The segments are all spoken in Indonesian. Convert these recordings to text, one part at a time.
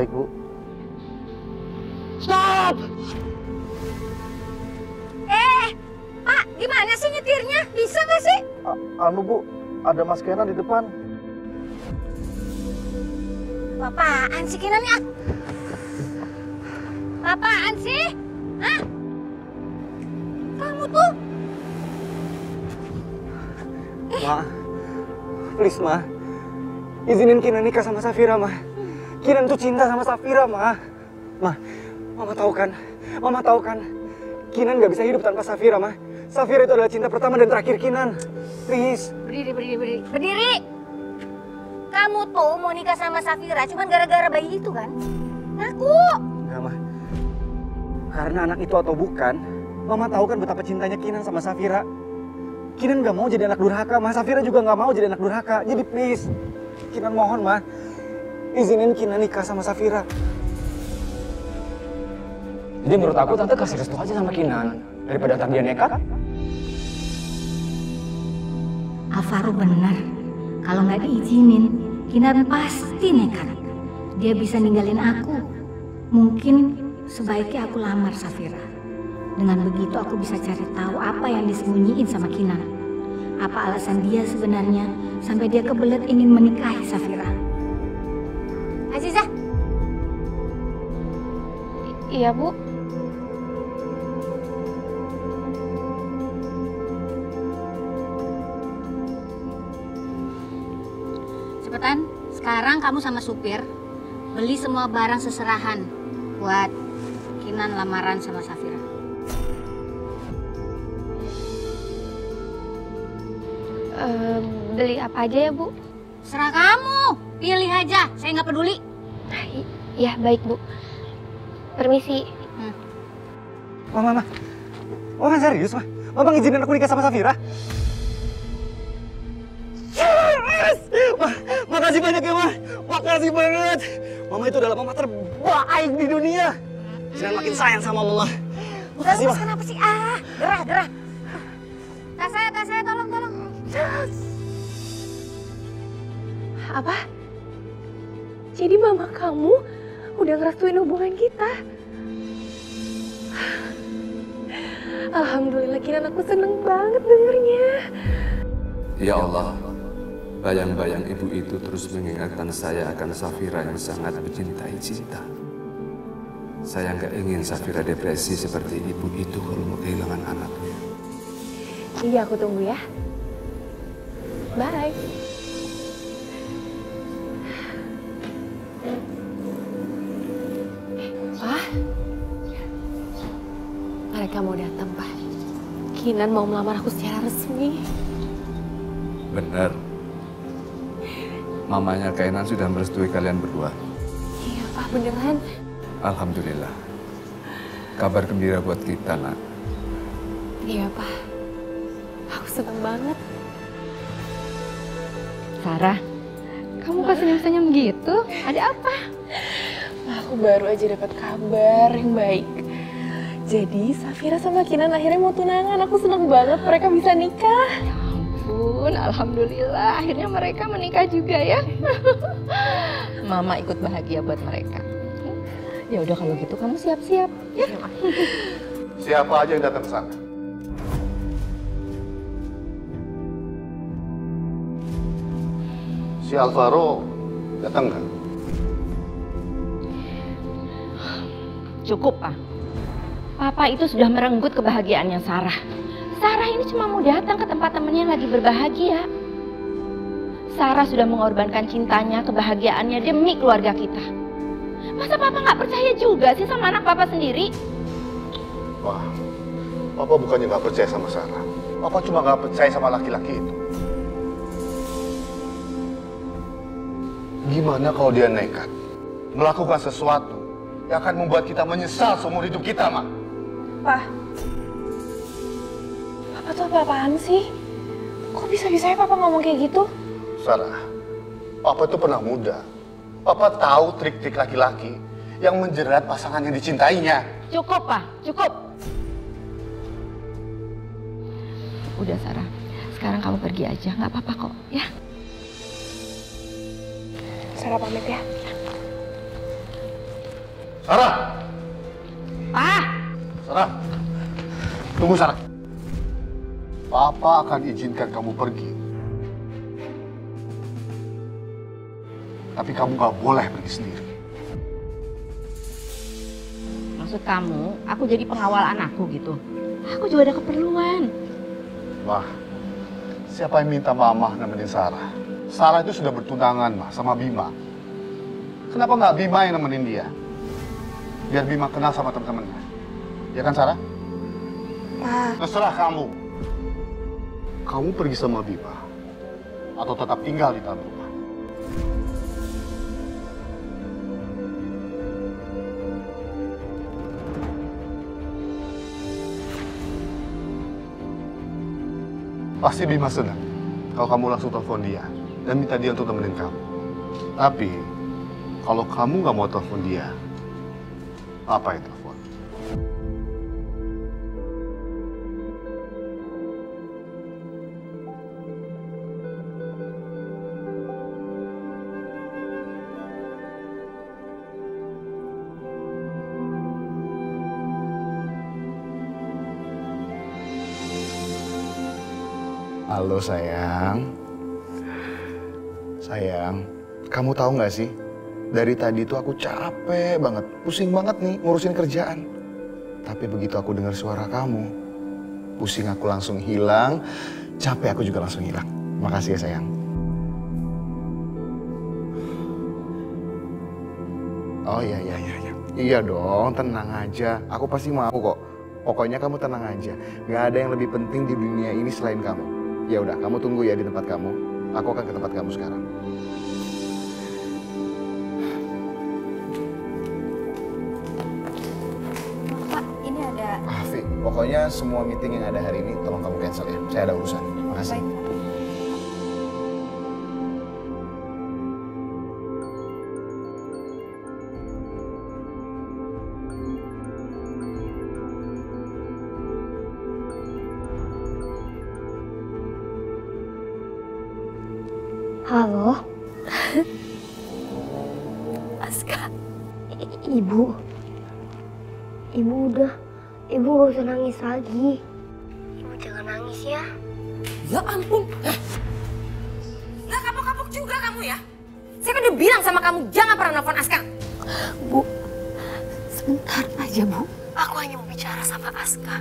Baik, Bu. Stop! Pak, gimana sih nyetirnya? Bisa nggak sih? Anu, Bu, ada Mas Kenan di depan. Apaan sih Kinan ya? Apaan sih? Hah? Kamu tuh? Ma, please, Ma. Izinin Kinan nikah sama Safira, Ma. Kinan tuh cinta sama Safira, Ma. Ma, Mama tahu kan? Mama tahu kan? Kinan nggak bisa hidup tanpa Safira, Ma. Safira itu adalah cinta pertama dan terakhir Kinan. Please. Berdiri. Kamu tuh mau nikah sama Safira cuman gara-gara bayi itu kan? Ngaku. Enggak, Ma. Karena anak itu atau bukan, Mama tahu kan betapa cintanya Kinan sama Safira. Kinan nggak mau jadi anak durhaka, Ma. Safira juga nggak mau jadi anak durhaka. Jadi please, Kinan mohon, Ma. Izinin Kinan nikah sama Safira. Jadi menurut aku Tante kasih restu aja sama Kinan. Daripada ntar dia nekat. Alvaro benar. Kalau nggak diizinin, Kinan pasti nekat. Dia bisa ninggalin aku. Mungkin sebaiknya aku lamar Safira. Dengan begitu aku bisa cari tahu apa yang disembunyiin sama Kinan. Apa alasan dia sebenarnya sampai dia kebelet ingin menikahi Safira. Azizah. Iya, Bu. Cepetan, sekarang kamu sama supir beli semua barang seserahan buat Kinan lamaran sama Safira. Beli apa aja ya, Bu? Serah kamu, pilih aja, saya nggak peduli. Iya, baik, Bu. Permisi. Mama serius, Ma? Mama ngizinin aku nikah sama Safira? Yes! Ma, makasih banyak ya, Ma. Makasih banget. Mama itu adalah mama terbaik di dunia. Jangan makin sayang sama Mama. Makasih, Ma. Kenapa sih? Gerah. Tas saya, tolong. Yes. Apa? Jadi mama kamu udah ngerestuin hubungan kita? Alhamdulillah, Kinan, aku seneng banget dengernya. Ya Allah, bayang-bayang ibu itu terus mengingatkan saya akan Safira yang sangat mencintai cinta. Saya nggak ingin Safira depresi seperti ibu itu kalau mau kehilangan anaknya. Iya, aku tunggu ya. Bye. Pak, mereka mau datang, Pak. Kinan mau melamar aku secara resmi. Benar. Mamanya Kainan sudah merestui kalian berdua. Iya, Pak, beneran. Alhamdulillah. Kabar gembira buat kita, Nak. Iya, Pak. Aku seneng banget. Sarah, kamu kok senyum-senyum gitu? Ada apa? Aku baru aja dapat kabar yang baik. Jadi Safira sama Kinan akhirnya mau tunangan. Aku seneng banget mereka bisa nikah. Ya ampun, alhamdulillah akhirnya mereka menikah juga ya. Mama ikut bahagia buat mereka. Ya udah kalau gitu kamu siap-siap ya. Siapa aja yang datang ke sana? Si Alvaro datang nggak? Cukup, Pak. Papa itu sudah merenggut kebahagiaannya Sarah. Sarah ini cuma mau datang ke tempat temennya yang lagi berbahagia. Sarah sudah mengorbankan cintanya, kebahagiaannya demi keluarga kita. Masa Papa nggak percaya juga sih sama anak Papa sendiri? Wah, Papa bukannya nggak percaya sama Sarah. Papa cuma nggak percaya sama laki-laki itu. Gimana kalau dia nekat melakukan sesuatu yang akan membuat kita menyesal seumur hidup kita, Ma? Pak, Papa tuh apa-apaan sih? Kok bisa-bisanya Papa ngomong kayak gitu? Sarah, Papa itu pernah muda. Papa tahu trik-trik laki-laki yang menjerat pasangan yang dicintainya. Cukup, Pak. Cukup. Udah, Sarah. Sekarang kamu pergi aja. Nggak apa-apa kok, ya. Sarah pamit ya. Sarah! Ah! Sarah! Tunggu, Sarah. Papa akan izinkan kamu pergi. Tapi kamu gak boleh pergi sendiri. Maksud kamu, aku jadi pengawal anakku gitu? Aku juga ada keperluan. Wah, siapa yang minta Mama nemenin Sarah? Sarah itu sudah bertunangan, Mah, sama Bima. Kenapa nggak Bima yang nemenin dia? Biar Bima kenal sama teman-temannya. Ya kan, Sarah? Terserah kamu. Kamu pergi sama Bima atau tetap tinggal di dalam rumah. Pasti Bima senang kalau kamu langsung telepon dia dan minta dia untuk temenin kamu. Tapi kalau kamu nggak mau telepon dia, apa yang telepon? Halo sayang. Sayang, kamu tahu nggak sih? Dari tadi tuh aku capek banget, pusing banget nih ngurusin kerjaan. Tapi begitu aku dengar suara kamu, pusing aku langsung hilang, capek aku juga langsung hilang. Makasih ya sayang. Oh iya. Iya dong, tenang aja. Aku pasti mau kok. Pokoknya kamu tenang aja. Nggak ada yang lebih penting di dunia ini selain kamu. Ya udah, kamu tunggu ya di tempat kamu. Aku akan ke tempat kamu sekarang. Pak, ini ada... Fi, pokoknya semua meeting yang ada hari ini tolong kamu cancel ya. Saya ada urusan. Makasih. Baik. Halo? Aska? Ibu? Ibu udah, Ibu gak usah nangis lagi. Ibu jangan nangis ya. Ya ampun. Nggak kapok-kapok juga kamu ya? Saya kan udah bilang sama kamu, jangan pernah nelfon Aska. Bu, sebentar aja Bu. Aku hanya mau bicara sama Aska.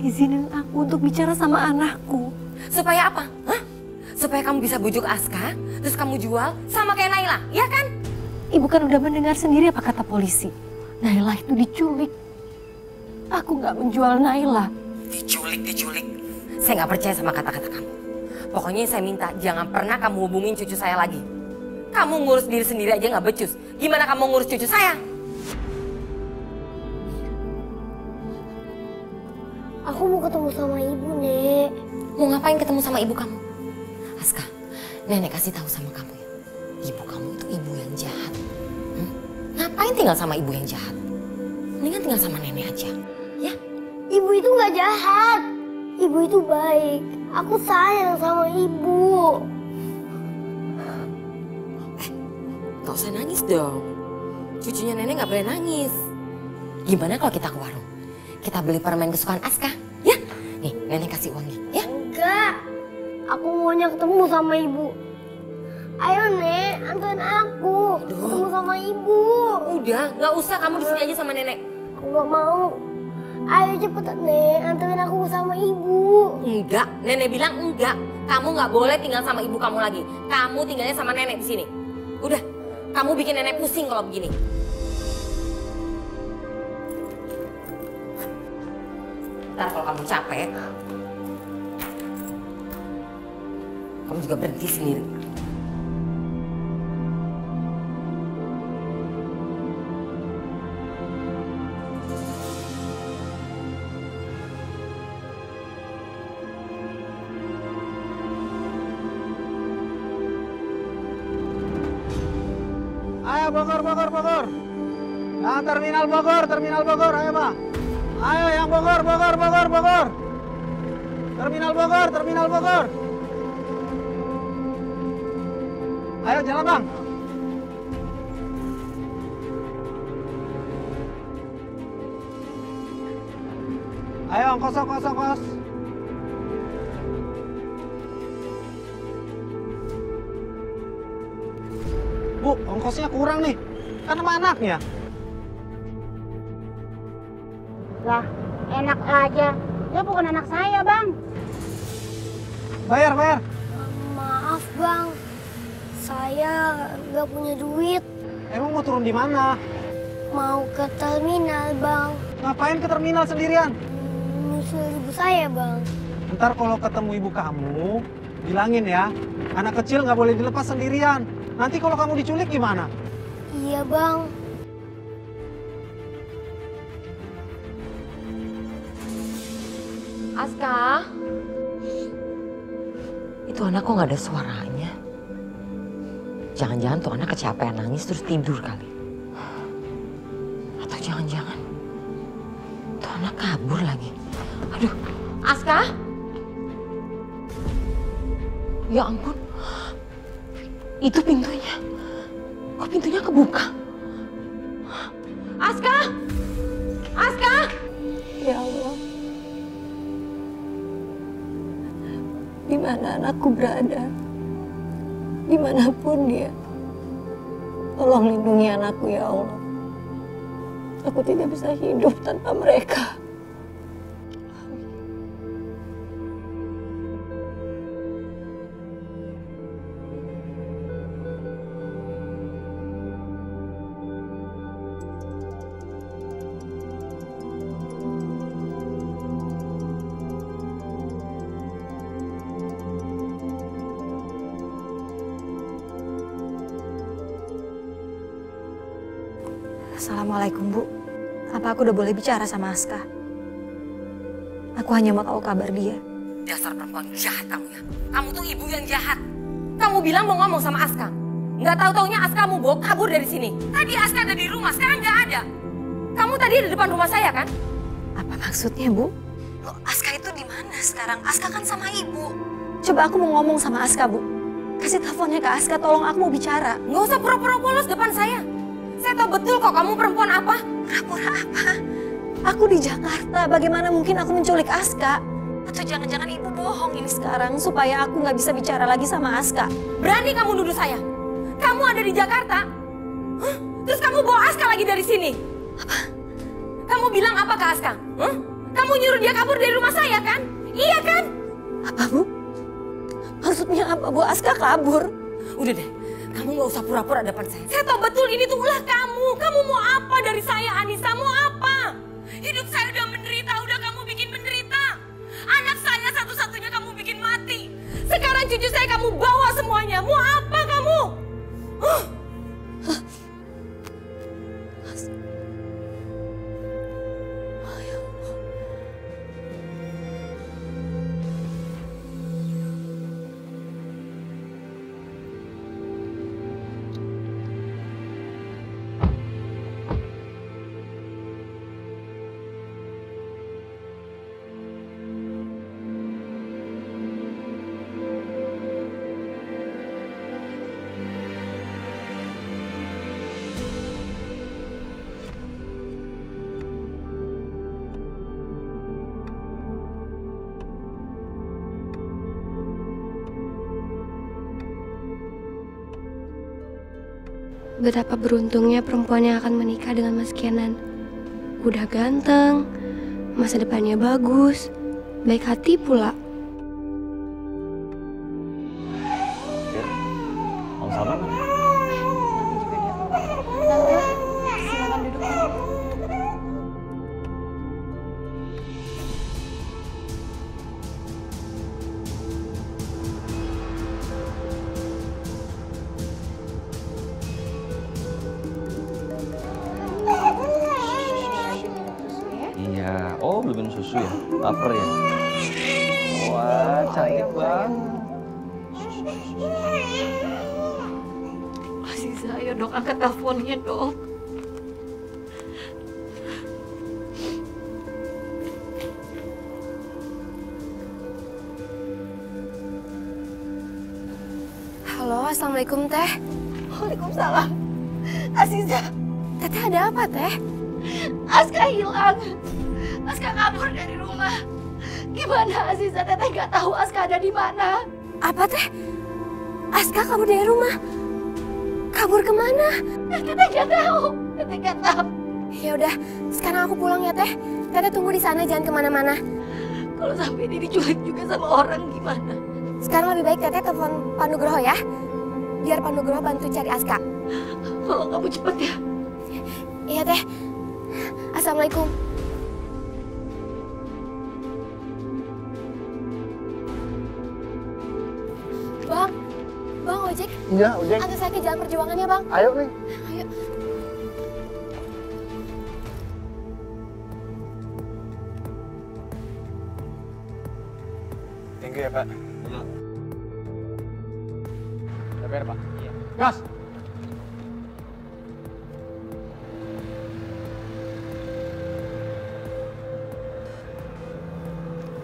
Izinin aku untuk bicara sama anakku. Supaya apa? Hah? Supaya kamu bisa bujuk Aska, terus kamu jual sama kayak Naila, ya kan? Ibu kan udah mendengar sendiri apa kata polisi. Naila itu diculik. Aku nggak menjual Naila. Diculik. Saya nggak percaya sama kata-kata kamu. Pokoknya saya minta jangan pernah kamu hubungin cucu saya lagi. Kamu ngurus diri sendiri aja nggak becus. Gimana kamu ngurus cucu saya? Aku mau ketemu sama ibu, Nek. Mau ngapain ketemu sama ibu kamu? Aska, Nenek kasih tahu sama kamu ya. Ibu kamu itu ibu yang jahat. Ngapain tinggal sama ibu yang jahat? Mendingan tinggal sama nenek aja, ya? Ibu itu nggak jahat. Ibu itu baik. Aku sayang sama ibu. Gak usah nangis dong. Cucunya nenek gak boleh nangis. Gimana kalau kita ke warung? Kita beli permen kesukaan Aska, ya? Nih, nenek kasih uangnya, ya? Enggak. Aku maunya ketemu sama ibu. Ayo, Nek, anterin aku. Ketemu sama ibu. Udah, gak usah, kamu di sini aja sama nenek. Aku nggak mau. Ayo cepetan, Nek, anterin aku sama ibu. Enggak, nenek bilang enggak. Kamu gak boleh tinggal sama ibu kamu lagi. Kamu tinggalnya sama nenek di sini. Udah, kamu bikin nenek pusing kalau begini. Ntar kalau kamu capek, kamu juga berhenti sendiri. Ayo Bogor. Yang terminal Bogor, ayo Pak. Ayo yang Bogor. Terminal Bogor. Ayo jalan Bang. Ayo ongkos, ongkos, ongkos. Bu, ongkosnya kurang nih. Kan sama anaknya. Lah, enak aja. Dia bukan anak saya, Bang. Bayar, bayar. Maaf bang, saya nggak punya duit. Emang mau turun di mana? Mau ke terminal bang. Ngapain ke terminal sendirian? Nyusul ibu saya bang. Ntar kalau ketemu ibu kamu, bilangin ya, anak kecil nggak boleh dilepas sendirian. Nanti kalau kamu diculik gimana? Iya bang. Aska, itu anak kok nggak ada suaranya? Jangan-jangan tuh anak kecapean nangis terus tidur kali. Atau jangan-jangan tuh anak kabur lagi. Aduh, Aska? Ya ampun, itu pintunya. Kok pintunya kebuka? Aska! Aska! Ya Allah. Di mana anakku berada, dimanapun dia, tolong lindungi anakku ya Allah. Aku tidak bisa hidup tanpa mereka. Assalamualaikum, Bu. Apa aku udah boleh bicara sama Aska? Aku hanya mau tahu kabar dia. Dasar perempuan jahat kamu ya. Kamu tuh ibu yang jahat. Kamu bilang mau ngomong sama Aska. Nggak tahu-taunya Aska mau bawa kabur dari sini. Tadi Aska ada di rumah, sekarang nggak ada. Kamu tadi di depan rumah saya kan? Apa maksudnya, Bu? Loh, Aska itu di mana sekarang? Aska kan sama ibu. Coba aku mau ngomong sama Aska, Bu. Kasih teleponnya ke Aska, tolong aku mau bicara. Nggak usah pura-pura polos depan saya. Saya tahu betul kok kamu perempuan apa. Pura-pura apa? Aku di Jakarta, bagaimana mungkin aku menculik Aska? Atau jangan-jangan ibu bohong ini sekarang supaya aku nggak bisa bicara lagi sama Aska? Berani kamu nuduh saya? Kamu ada di Jakarta? Hah? Terus kamu bawa Aska lagi dari sini? Apa? Kamu bilang apa ke Aska? Hah? Kamu nyuruh dia kabur dari rumah saya kan? Iya kan? Apa, Bu? Maksudnya apa, Bu? Aska kabur? Udah deh, kamu nggak usah pura-pura depan saya. Saya tahu betul ini tuh ulah kamu. Kamu mau apa dari saya, Anissa? Mau apa? Hidup saya udah menderita, udah kamu bikin menderita. Anak saya satu-satunya kamu bikin mati. Sekarang cucu saya kamu bawa semuanya. Mau apa kamu? Betapa beruntungnya perempuan yang akan menikah dengan Mas Kenan. Udah ganteng, masa depannya bagus, baik hati pula. Om Salman mana? Silakan duduk. Iya, oh belum minum susu ya? Laper ya? Wah, cantik banget. Aziza, ayo dong angkat teleponnya dong. Halo, assalamualaikum Teh. Waalaikumsalam. Aziza. Teteh ada apa Teh? Aska hilang. Aska kabur dari rumah. Gimana Aziza? Teteh nggak tahu Aska ada di mana. Apa teh? Aska kabur dari rumah? Kabur kemana? Teteh nggak tahu. Teteh nggak tahu. Ya udah, sekarang aku pulang ya teh. Teteh tunggu di sana, jangan kemana-mana. Kalau sampai dia diculik juga sama orang gimana? Sekarang lebih baik teteh telepon Pak Nugroho ya. Biar Pak Nugroho bantu cari Aska. Tolong kamu cepet ya. Iya teh. Assalamualaikum. Bang ojek. Iya, ojek. Antar saya ke Jalan Perjuangan ya, Bang. Ayo nih. Ayo. Thank you ya, Pak. Iya. Udah bayar, Pak? Iya. Gas!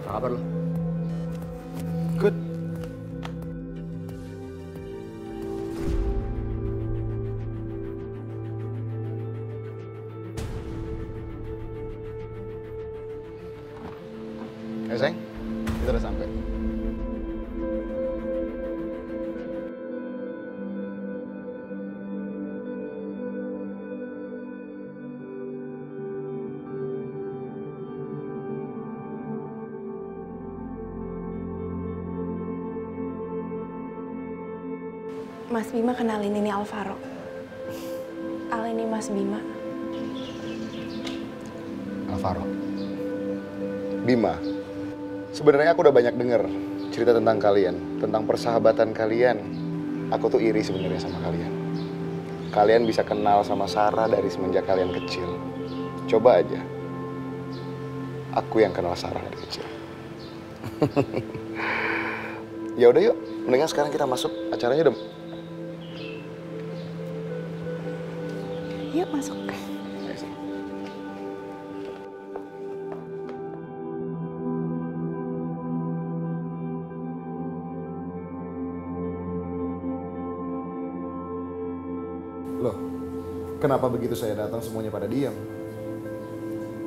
Apa kabar lu? Good. Sayang, kita udah sampai. Mas Bima kenalin, ini Alvaro. Al, ini Mas Bima. Alvaro. Bima. Sebenarnya aku udah banyak denger cerita tentang kalian, tentang persahabatan kalian. Aku tuh iri sebenarnya sama kalian. Kalian bisa kenal sama Sarah dari semenjak kalian kecil. Coba aja. Aku yang kenal Sarah dari kecil. Ya udah yuk, mendingan sekarang kita masuk. Acaranya udah. Yuk masuk. Loh, kenapa begitu saya datang semuanya pada diam?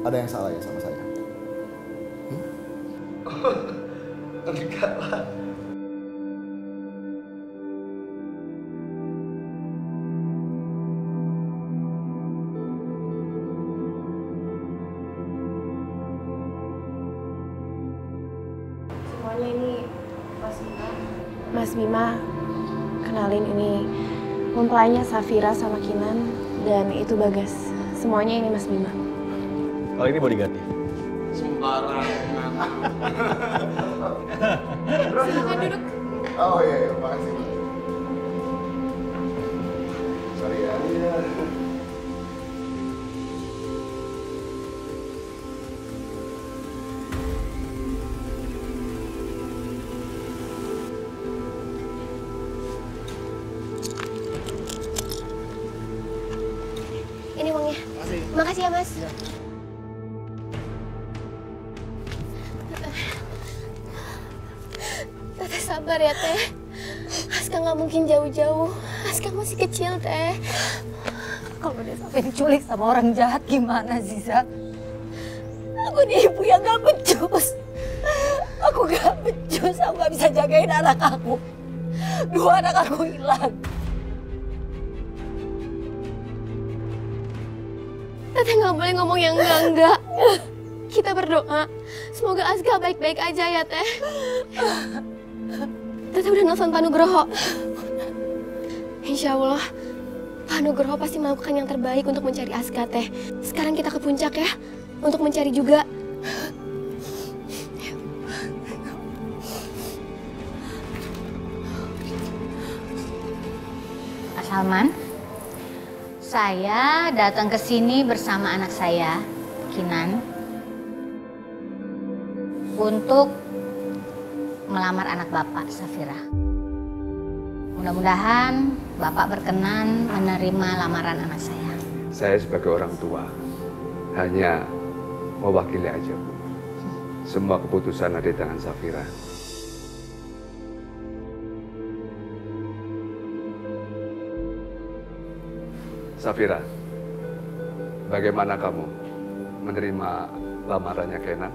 Ada yang salah ya sama saya? Enggak lah. Semuanya ini Mas Bima. Mas Bima, kenalin, ini mempelainya Safira sama Kinan, dan itu Bagas. Semuanya ini Mas Bima. Kalau ini bodyguard-nya. Sembarang. Silakan duduk. Oh iya, makasih. Sorry ya. Ini uangnya. Makasih ya, Mas. Ya. Teteh sabar ya, Teh. Aska nggak mungkin jauh-jauh. Aska masih kecil, Teh. Kalau dia sampai diculik sama orang jahat gimana, Ziza? Aku nih ibu yang gak becus. Aku gak becus, aku gak bisa jagain anak aku. 2 anak aku hilang. Teteh nggak boleh ngomong yang enggak. Kita berdoa, semoga Aska baik-baik aja ya, Teh. Teteh udah nelfon Pak Nugroho. Insya Allah, Pak Nugroho pasti melakukan yang terbaik untuk mencari Aska, Teh. Sekarang kita ke puncak ya, untuk mencari juga. Mas Salman, saya datang ke sini bersama anak saya, Kinan, untuk melamar anak Bapak, Safira. Mudah-mudahan Bapak berkenan menerima lamaran anak saya. Saya sebagai orang tua hanya mewakili aja, Bu. Semua keputusan ada di tangan Safira. Safira, bagaimana kamu? menerima lamarannya Kenan?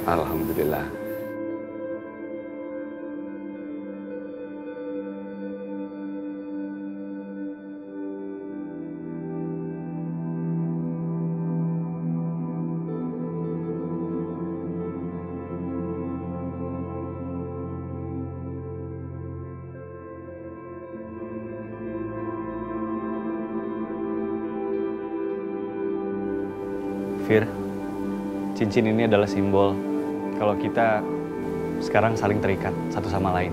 Alhamdulillah. Fir, cincin ini adalah simbol kalau kita sekarang saling terikat satu sama lain.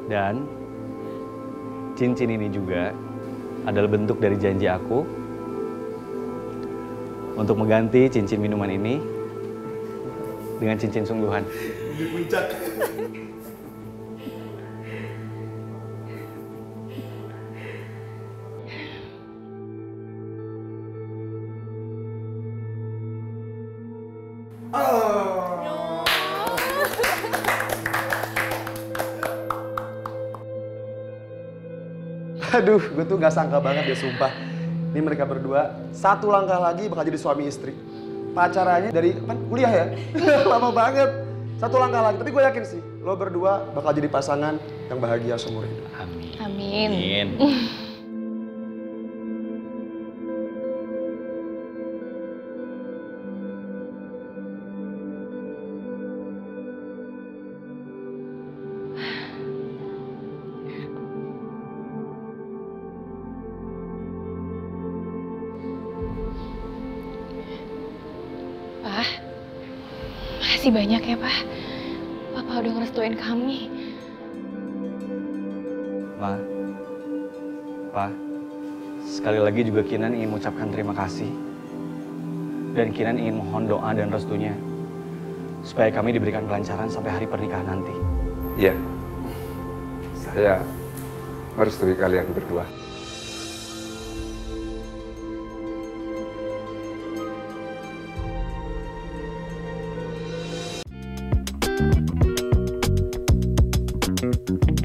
Dan cincin ini juga adalah bentuk dari janji aku untuk mengganti cincin minuman ini dengan cincin sungguhan. Di puncak. Aduh, gue tuh gak sangka banget ya sumpah. Ini mereka berdua, satu langkah lagi bakal jadi suami istri. Pacarannya dari kuliah ya? Lama banget. Satu langkah lagi, tapi gue yakin sih, lo berdua bakal jadi pasangan yang bahagia seumur hidup. Amin. Amin. Amin. Pak, makasih banyak ya Pak. Papa udah ngerestuin kami. Ma, Pa, sekali lagi juga Kinan ingin mengucapkan terima kasih. Dan Kinan ingin mohon doa dan restunya supaya kami diberikan kelancaran sampai hari pernikahan nanti. Iya, saya merestui kalian berdua. Thank you.